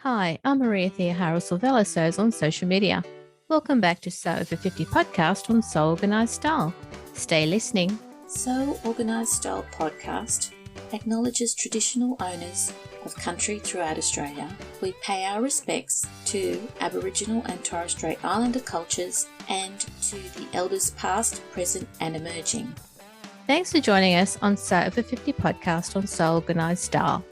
Hi, I'm Maria Thea Harrell-Silvella on social media. Welcome back to Sew Over 50 podcast on Sew Organised Style. Stay listening. Sew Organised Style podcast acknowledges traditional owners of country throughout Australia. We pay our respects to Aboriginal and Torres Strait Islander cultures and to the elders past, present and emerging. Thanks for joining us on Sew Over 50 podcast on Sew Organised Style.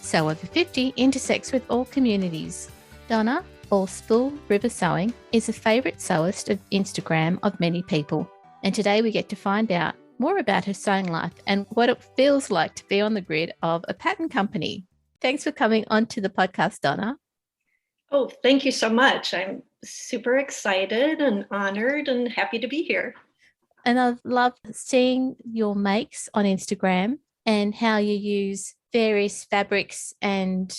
Sew Over 50 intersects with all communities. Dawna, or Spool River Sewing, is a favourite sewist of Instagram of many people. And today we get to find out more about her sewing life and what it feels like to be on the grid of a pattern company. Thanks for coming onto the podcast, Dawna. Oh, thank you so much. I'm super excited and honored and happy to be here. And I've loved seeing your makes on Instagram and how you use various fabrics and,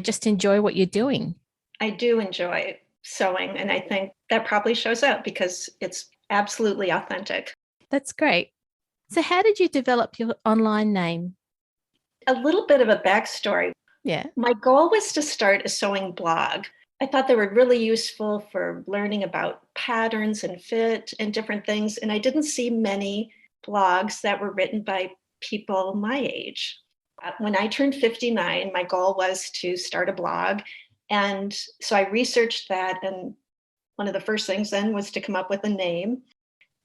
just enjoy what you're doing. I do enjoy sewing, and I think that probably shows up because it's absolutely authentic. That's great. So how did you develop your online name? A little bit of a backstory. Yeah. My goal was to start a sewing blog. I thought they were really useful for learning about patterns and fit and different things, and I didn't see many blogs that were written by people my age. When I turned 59, my goal was to start a blog. And so I researched that. And one of the first things then was to come up with a name.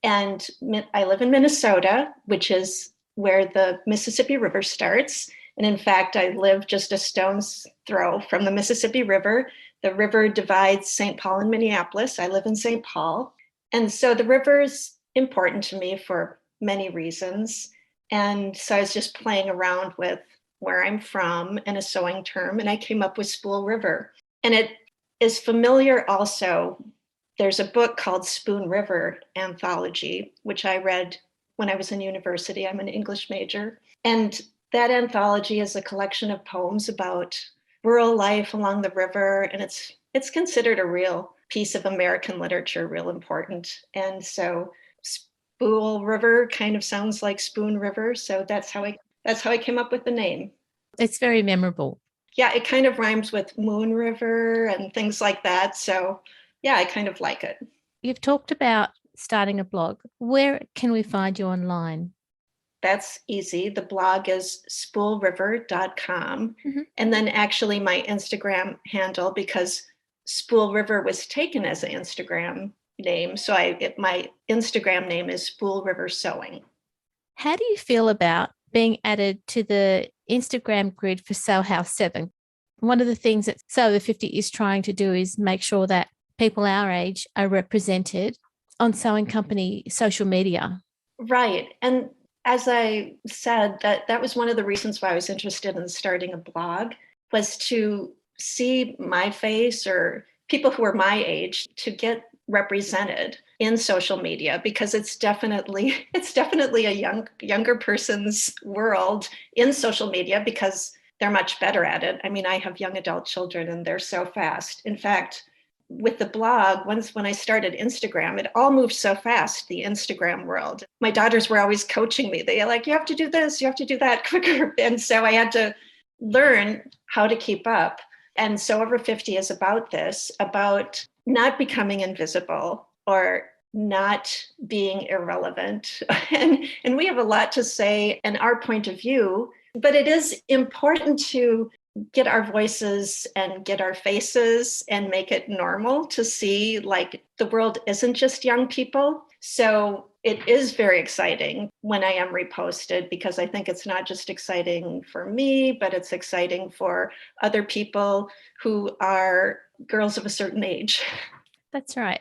And I live in Minnesota, which is where the Mississippi River starts. And in fact, I live just a stone's throw from the Mississippi River. The river divides St. Paul and Minneapolis. I live in St. Paul. And so the river is important to me for many reasons. And so I was just playing around with where I'm from and a sewing term, and I came up with Spool River. And it is familiar also. There's a book called Spoon River Anthology, which I read when I was in university. I'm an English major. And that anthology is a collection of poems about rural life along the river. And it's considered a real piece of American literature, real important. And so Spool River kind of sounds like Spoon River. So that's how I came up with the name. It's very memorable. Yeah, it kind of rhymes with Moon River and things like that. So yeah, I kind of like it. You've talked about starting a blog. Where can we find you online? That's easy. The blog is spoolriver.com. Mm-hmm. And then actually my Instagram handle, because Spool River was taken as an Instagram name. So my Instagram name is Spool River Sewing. How do you feel about being added to the Instagram grid for Sew House 7? One of the things that Sew Over 50 is trying to do is make sure that people our age are represented on sewing company social media. Right. And as I said, that was one of the reasons why I was interested in starting a blog, was to see my face or people who are my age to get represented in social media, because it's definitely a younger person's world in social media, because they're much better at it. I mean, I have young adult children and they're so fast. In fact, with the blog, when I started Instagram, it all moved so fast, the Instagram world. My daughters were always coaching me. They're like, you have to do this, you have to do that quicker. And so I had to learn how to keep up. And Sew Over 50 is about this, about not becoming invisible or not being irrelevant. And we have a lot to say and our point of view, but it is important to get our voices and get our faces and make it normal to see like the world isn't just young people. So it is very exciting when I am reposted, because I think it's not just exciting for me, but it's exciting for other people who are girls of a certain age. That's right.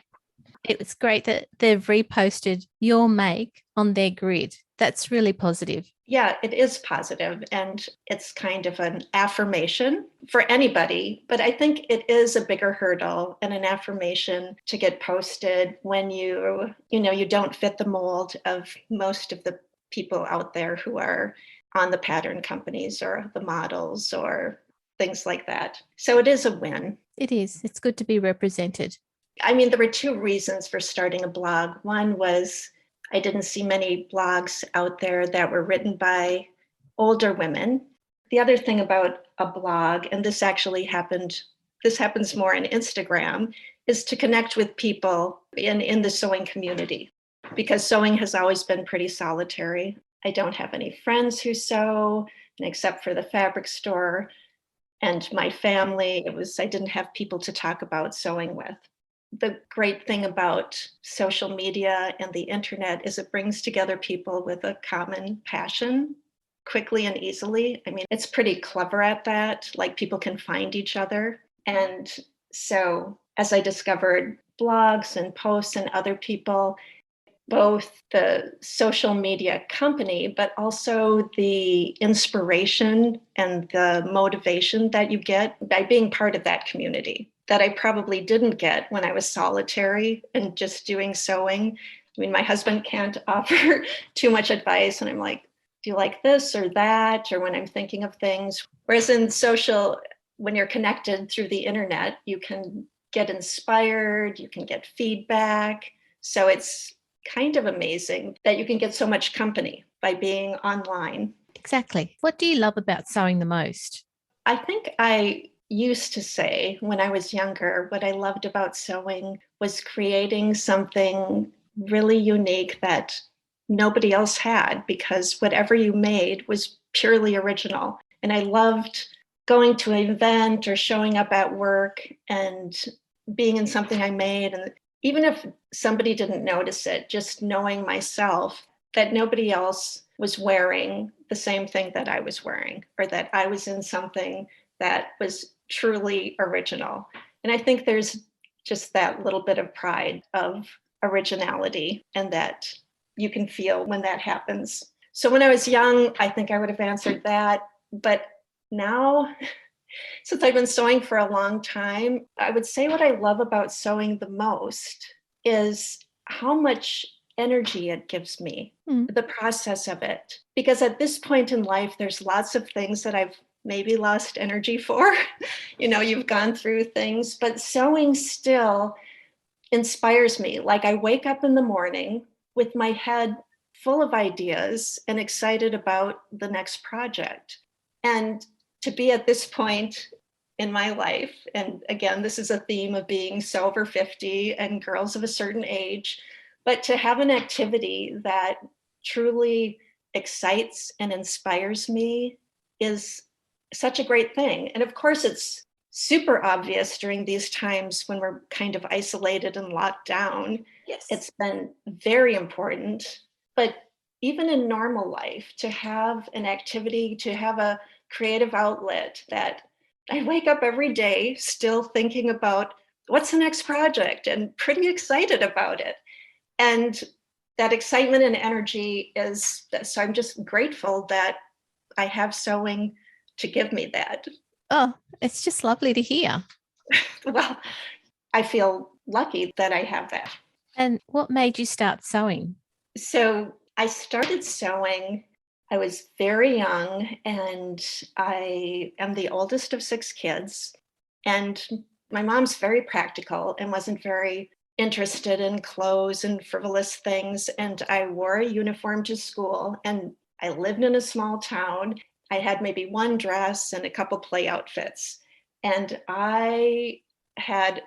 It's great that they've reposted your make on their grid. That's really positive. Yeah, it is positive, and it's kind of an affirmation for anybody, but I think it is a bigger hurdle and an affirmation to get posted when you don't fit the mold of most of the people out there who are on the pattern companies or the models or things like that. So it is a win. It is. It's good to be represented. I mean, there were two reasons for starting a blog. One was I didn't see many blogs out there that were written by older women. The other thing about a blog, and this actually happened this happens more on Instagram, is to connect with people in the sewing community, because sewing has always been pretty solitary. I don't have any friends who sew, and except for the fabric store and my family, I didn't have people to talk about sewing with. The great thing about social media and the internet is it brings together people with a common passion quickly and easily. I mean, it's pretty clever at that. Like, people can find each other. And so as I discovered blogs and posts and other people, both the social media company, but also the inspiration and the motivation that you get by being part of that community that I probably didn't get when I was solitary and just doing sewing. I mean, my husband can't offer too much advice, and I'm like, do you like this or that? Or when I'm thinking of things. Whereas in social, when you're connected through the internet, you can get inspired, you can get feedback. So it's kind of amazing that you can get so much company by being online. Exactly. What do you love about sewing the most? I think I used to say when I was younger, what I loved about sewing was creating something really unique that nobody else had, because whatever you made was purely original. And I loved going to an event or showing up at work and being in something I made. And even if somebody didn't notice it, just knowing myself that nobody else was wearing the same thing that I was wearing, or that I was in something that was truly original. And I think there's just that little bit of pride of originality, and that you can feel when that happens. So when I was young, I think I would have answered that. But now, since I've been sewing for a long time, I would say what I love about sewing the most is how much energy it gives me, the process of it. Because at this point in life, there's lots of things that I've maybe lost energy for. You've gone through things, but sewing still inspires me. Like, I wake up in the morning with my head full of ideas and excited about the next project. And to be at this point in my life, and again, this is a theme of being so over 50 and girls of a certain age, but to have an activity that truly excites and inspires me is such a great thing. And of course, it's super obvious during these times when we're kind of isolated and locked down. Yes. It's been very important. But even in normal life, to have an activity, to have a creative outlet, that I wake up every day still thinking about what's the next project and pretty excited about it. And that excitement and energy so I'm just grateful that I have sewing to give me that. Oh, it's just lovely to hear. Well, I feel lucky that I have that. And what made you start sewing? So I started sewing. I was very young, and I am the oldest of 6 kids. And my mom's very practical and wasn't very interested in clothes and frivolous things. And I wore a uniform to school, and I lived in a small town. I had maybe one dress and a couple play outfits. And I had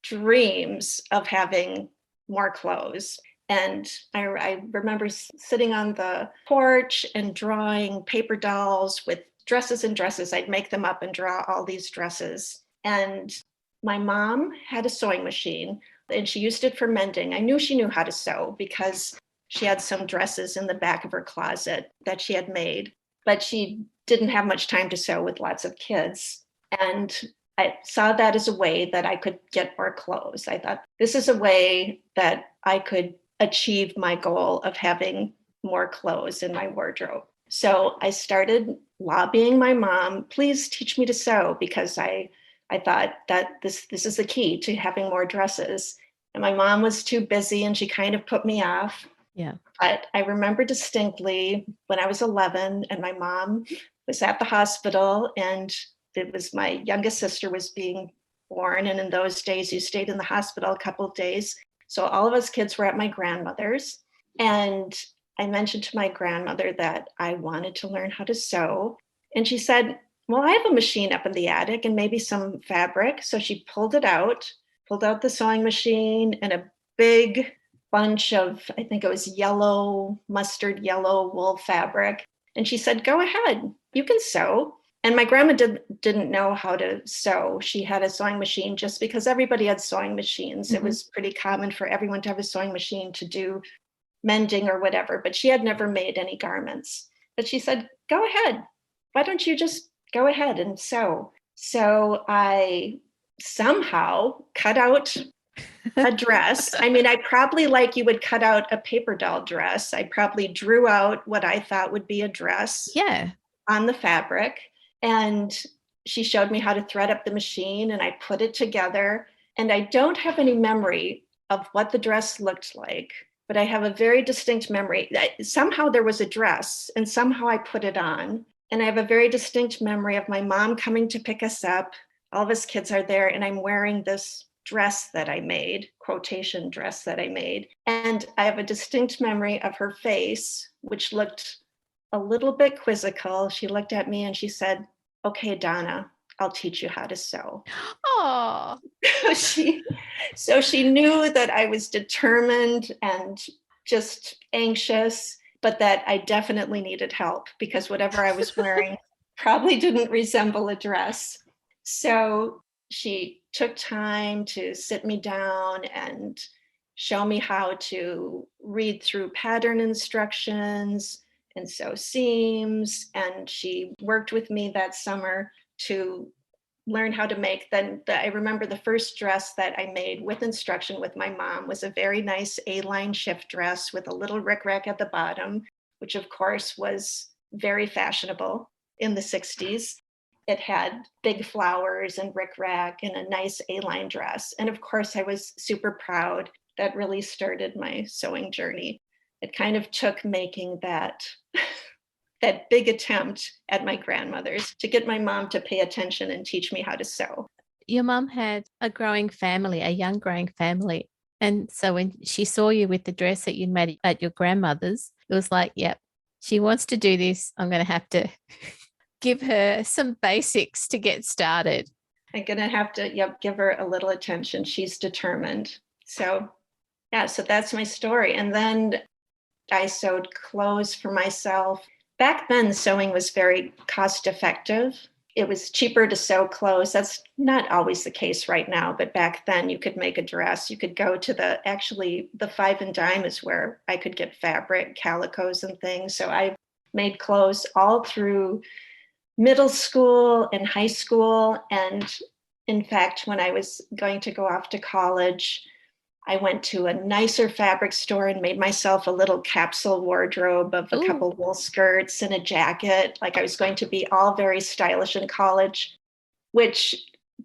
dreams of having more clothes. And I remember sitting on the porch and drawing paper dolls with dresses and dresses. I'd make them up and draw all these dresses. And my mom had a sewing machine, and she used it for mending. I knew she knew how to sew because she had some dresses in the back of her closet that she had made, but she didn't have much time to sew with lots of kids. And I saw that as a way that I could get more clothes. I thought, this is a way that I could achieve my goal of having more clothes in my wardrobe. So I started lobbying my mom, please teach me to sew, because I thought that this is the key to having more dresses. And my mom was too busy, and she kind of put me off. Yeah. But I remember distinctly when I was 11 and my mom was at the hospital, and it was my youngest sister was being born. And in those days, you stayed in the hospital a couple of days. So all of us kids were at my grandmother's. And I mentioned to my grandmother that I wanted to learn how to sew. And she said, well, I have a machine up in the attic and maybe some fabric. So she pulled out the sewing machine and a big bunch of, I think it was yellow, mustard yellow wool fabric. And she said, go ahead, you can sew. And my grandma didn't know how to sew. She had a sewing machine just because everybody had sewing machines. It was pretty common for everyone to have a sewing machine to do mending or whatever, but she had never made any garments. But she said, go ahead. Why don't you just go ahead and sew? So I somehow cut out a dress. I mean, I probably, like you would cut out a paper doll dress, I probably drew out what I thought would be a dress on the fabric. And she showed me how to thread up the machine and I put it together. And I don't have any memory of what the dress looked like, but I have a very distinct memory that somehow there was a dress and somehow I put it on. And I have a very distinct memory of my mom coming to pick us up. All of us kids are there and I'm wearing this dress that I made, quotation dress that I made. And I have a distinct memory of her face, which looked a little bit quizzical. She looked at me and she said, okay, Dawna, I'll teach you how to sew. Oh, So she knew that I was determined and just anxious, but that I definitely needed help because whatever I was wearing probably didn't resemble a dress. So she took time to sit me down and show me how to read through pattern instructions and sew seams. And she worked with me that summer to learn how to make. I remember the first dress that I made with instruction with my mom was a very nice A-line shift dress with a little rickrack at the bottom, which of course was very fashionable in the 60s. It had big flowers and rickrack and a nice A-line dress. And of course, I was super proud. That really started my sewing journey. It kind of took making that big attempt at my grandmother's to get my mom to pay attention and teach me how to sew. your mum had a growing family, a young growing family. And so when she saw you with the dress that you made at your grandmother's, it was like, yep, she wants to do this. I'm going to have to give her some basics to get started. I'm going to have to, give her a little attention. She's determined. So, so that's my story. And then I sewed clothes for myself. Back then, sewing was very cost effective. It was cheaper to sew clothes. That's not always the case right now, but back then you could make a dress. You could go to the Five and Dime is where I could get fabric, calicos and things. So I made clothes all through middle school and high school. And in fact, when I was going to go off to college, I went to a nicer fabric store and made myself a little capsule wardrobe of a couple wool skirts and a jacket. Like I was going to be all very stylish in college, which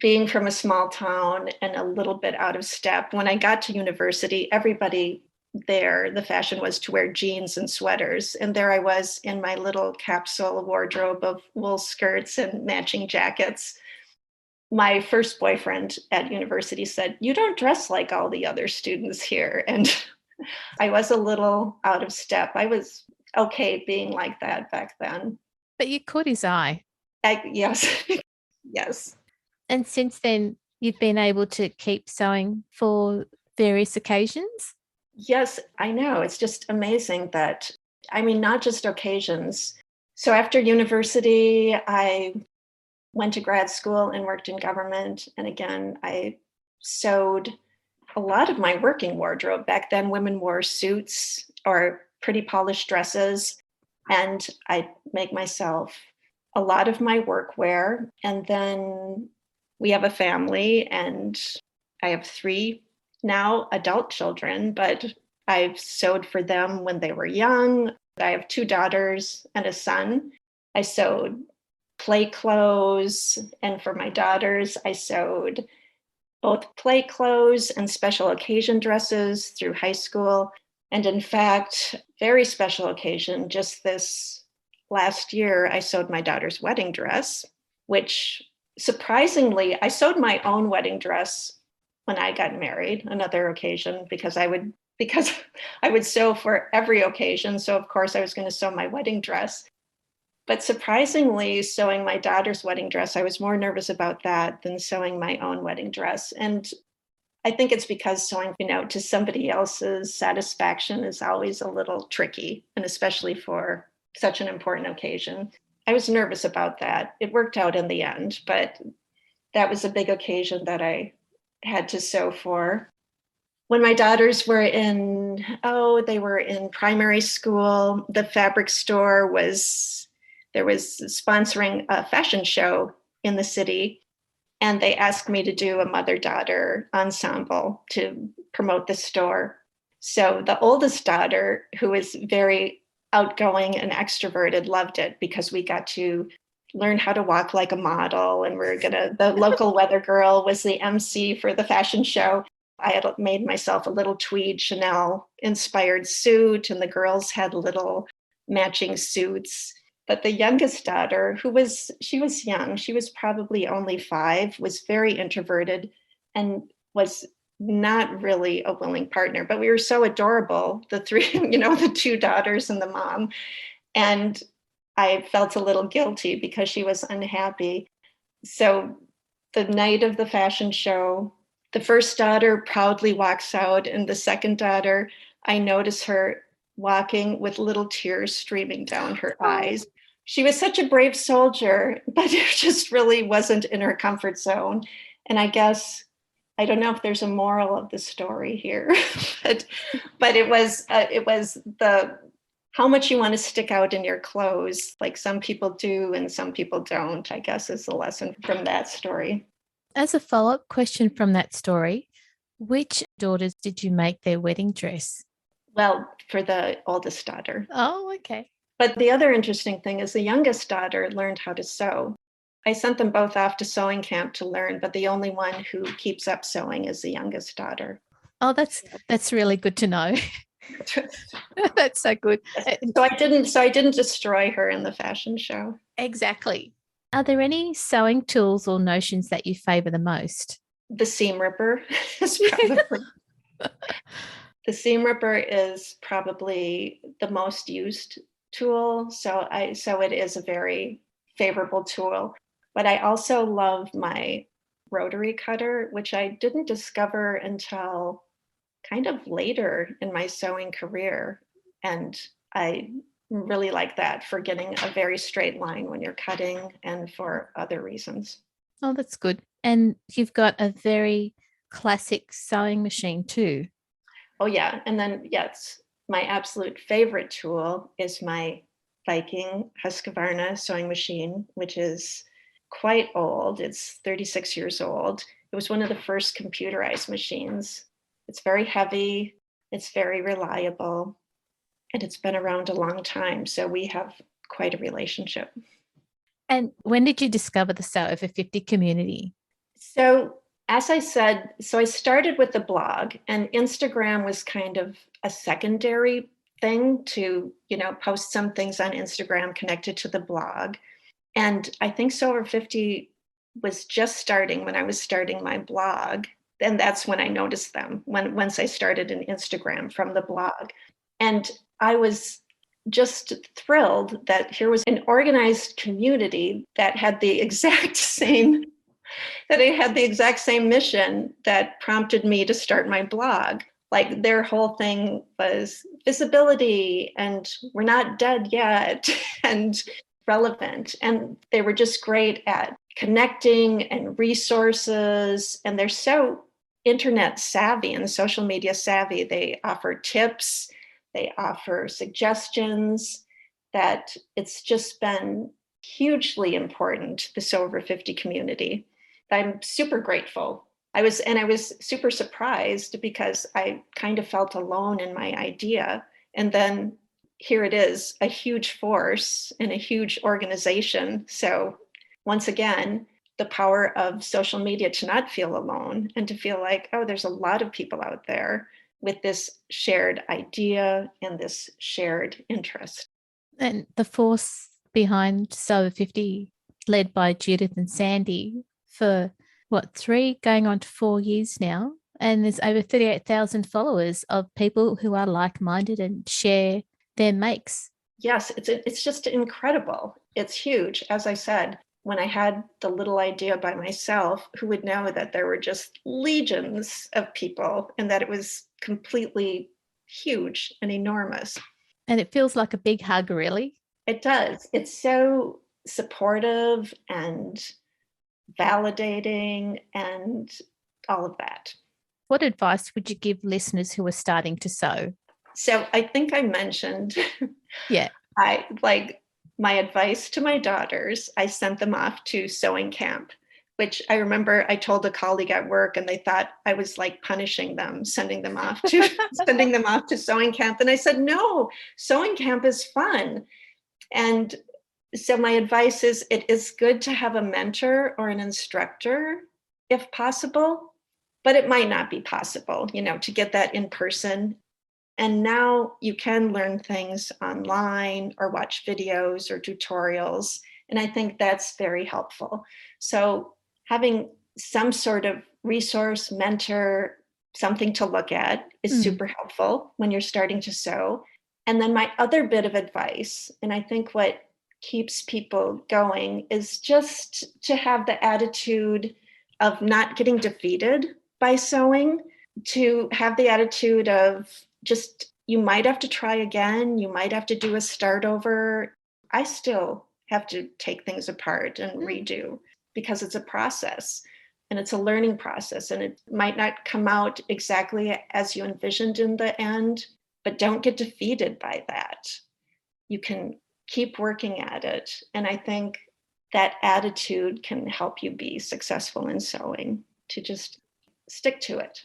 being from a small town and a little bit out of step, when I got to university, everybody there, the fashion was to wear jeans and sweaters. And there I was in my little capsule wardrobe of wool skirts and matching jackets. My first boyfriend at university said, you don't dress like all the other students here. And I was a little out of step. I was okay being like that back then. But you caught his eye. Yes. Yes. And since then, you've been able to keep sewing for various occasions? Yes, I know. It's just amazing that, not just occasions. So after university, I went to grad school and worked in government. And again, I sewed a lot of my working wardrobe. Back then, women wore suits or pretty polished dresses. And I make myself a lot of my workwear. And then we have a family and I have 3 now adult children, but I've sewed for them when they were young. I have 2 daughters and a son. I sewed play clothes, and for my daughters, I sewed both play clothes and special occasion dresses through high school. And in fact, very special occasion, just this last year, I sewed my daughter's wedding dress, which surprisingly, I sewed my own wedding dress when I got married, another occasion, because I would sew for every occasion. So of course I was going to sew my wedding dress. But surprisingly, sewing my daughter's wedding dress, I was more nervous about that than sewing my own wedding dress. And I think it's because sewing, to somebody else's satisfaction is always a little tricky, and especially for such an important occasion. I was nervous about that. It worked out in the end, but that was a big occasion that I had to sew for. When my daughters were they were in primary school, the fabric store was sponsoring a fashion show in the city. And they asked me to do a mother-daughter ensemble to promote the store. So the oldest daughter, who is very outgoing and extroverted, loved it because we got to learn how to walk like a model. And the local weather girl was the MC for the fashion show. I had made myself a little tweed Chanel inspired suit, and the girls had little matching suits. But the youngest daughter, she was young, she was probably only 5, was very introverted and was not really a willing partner. But we were so adorable, the 3, the 2 daughters and the mom. And I felt a little guilty because she was unhappy. So the night of the fashion show, the first daughter proudly walks out, and the second daughter, I notice her walking with little tears streaming down her eyes. She was such a brave soldier, but it just really wasn't in her comfort zone. And I guess, I don't know if there's a moral of the story here, but it was the how much you want to stick out in your clothes, like some people do and some people don't, I guess is the lesson from that story. As a follow-up question from that story, which daughters did you make their wedding dress? Well, for the oldest daughter. Oh, okay. But the other interesting thing is the youngest daughter learned how to sew. I sent them both off to sewing camp to learn, but the only one who keeps up sewing is the youngest daughter. Oh, that's really good to know. That's so good. So I didn't destroy her in the fashion show. Exactly. Are there any sewing tools or notions that you favor the most? The seam ripper is probably the seam ripper is probably the most used tool. So it is a very favorable tool. But I also love my rotary cutter, which I didn't discover until kind of later in my sewing career. And I really like that for getting a very straight line when you're cutting and for other reasons. Oh, that's good. And you've got a very classic sewing machine too. Oh yeah. And then, yes, my absolute favorite tool is my Viking Husqvarna sewing machine, which is quite old. It's 36 years old. It was one of the first computerized machines. It's very heavy. It's very reliable. And it's been around a long time. So we have quite a relationship. And when did you discover the Sew Over 50 community? So as I said, I started with the blog, and Instagram was kind of a secondary thing to, post some things on Instagram connected to the blog. And I think Sew Over 50 was just starting when I was starting my blog. And that's when I noticed them, once I started an Instagram from the blog. And I was just thrilled that here was an organized community that had the exact same mission that prompted me to start my blog. Like their whole thing was visibility and we're not dead yet and relevant. And they were just great at connecting and resources. And they're so internet savvy and social media savvy. They offer tips, they offer suggestions, that it's just been hugely important, the Sew Over 50 community. I'm super grateful. I was super surprised because I kind of felt alone in my idea. And then here it is, a huge force and a huge organization. So once again, the power of social media to not feel alone and to feel like, oh, there's a lot of people out there with this shared idea and this shared interest. And the force behind Sew Over 50, led by Judith and Sandy, for 3 going on to 4 years now, and there's over 38,000 followers of people who are like-minded and share their makes. Yes, it's just incredible. it's huge. As I said, when I had the little idea by myself, who would know that there were just legions of people and that it was completely huge and enormous. And it feels like a big hug, really. It does. It's so supportive and validating and all of that. What advice would you give listeners who are starting to sew? So I think I mentioned, Yeah. I like my advice to my daughters, I sent them off to sewing camp, which I remember I told a colleague at work and they thought I was like punishing them, sending them off to sewing camp. And I said, no, sewing camp is fun. And so my advice is it is good to have a mentor or an instructor if possible, but it might not be possible, to get that in person. And now you can learn things online or watch videos or tutorials. And I think that's very helpful. So having some sort of resource, mentor, something to look at is super helpful when you're starting to sew. And then my other bit of advice, and I think what keeps people going, is just to have the attitude of not getting defeated by sewing, to have the attitude of just, you might have to try again, you might have to do a start over. I still have to take things apart and redo because it's a process and it's a learning process, and it might not come out exactly as you envisioned in the end, but don't get defeated by that. You can keep working at it. And I think that attitude can help you be successful in sewing, to just stick to it.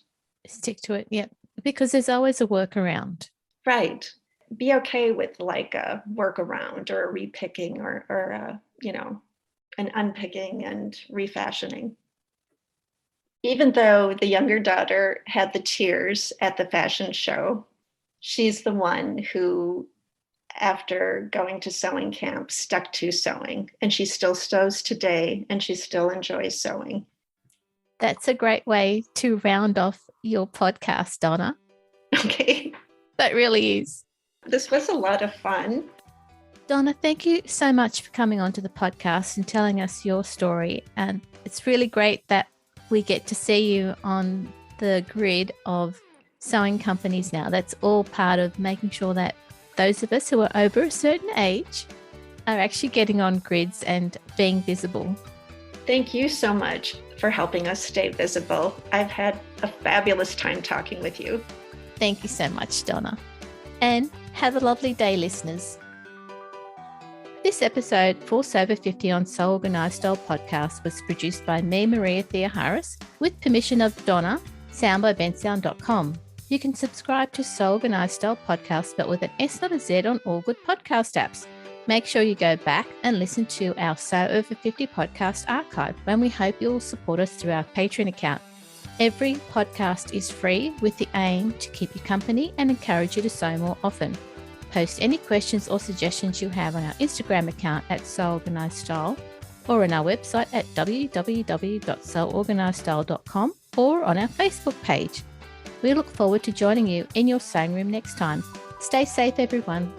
Stick to it, yeah. Because there's always a workaround. Right. Be okay with like a workaround or a repicking or an unpicking and refashioning. Even though the younger daughter had the tears at the fashion show, she's the one who, after going to sewing camp, stuck to sewing. And she still sews today and she still enjoys sewing. That's a great way to round off your podcast, Dawna. Okay. That really is. This was a lot of fun. Dawna, thank you so much for coming onto the podcast and telling us your story. And it's really great that we get to see you on the grid of sewing companies now. That's all part of making sure that those of us who are over a certain age are actually getting on grids and being visible. Thank you so much for helping us stay visible. I've had a fabulous time talking with you. Thank you so much, Dawna. And have a lovely day, listeners. This episode for Sew Over 50 on Sew Organised Style podcast was produced by me, Maria Thea Harris, with permission of Dawna, sound by bensound.com. You can subscribe to Sew Organised Style podcast, spelled with an S, not a Z, on all good podcast apps. Make sure you go back and listen to our Sew Over 50 podcast archive, when we hope you'll support us through our Patreon account. Every podcast is free with the aim to keep you company and encourage you to sew more often. Post any questions or suggestions you have on our Instagram account at Sew Organised Style, or on our website at www.seworganisedstyle.com, or on our Facebook page. We look forward to joining you in your sewing room next time. Stay safe, everyone.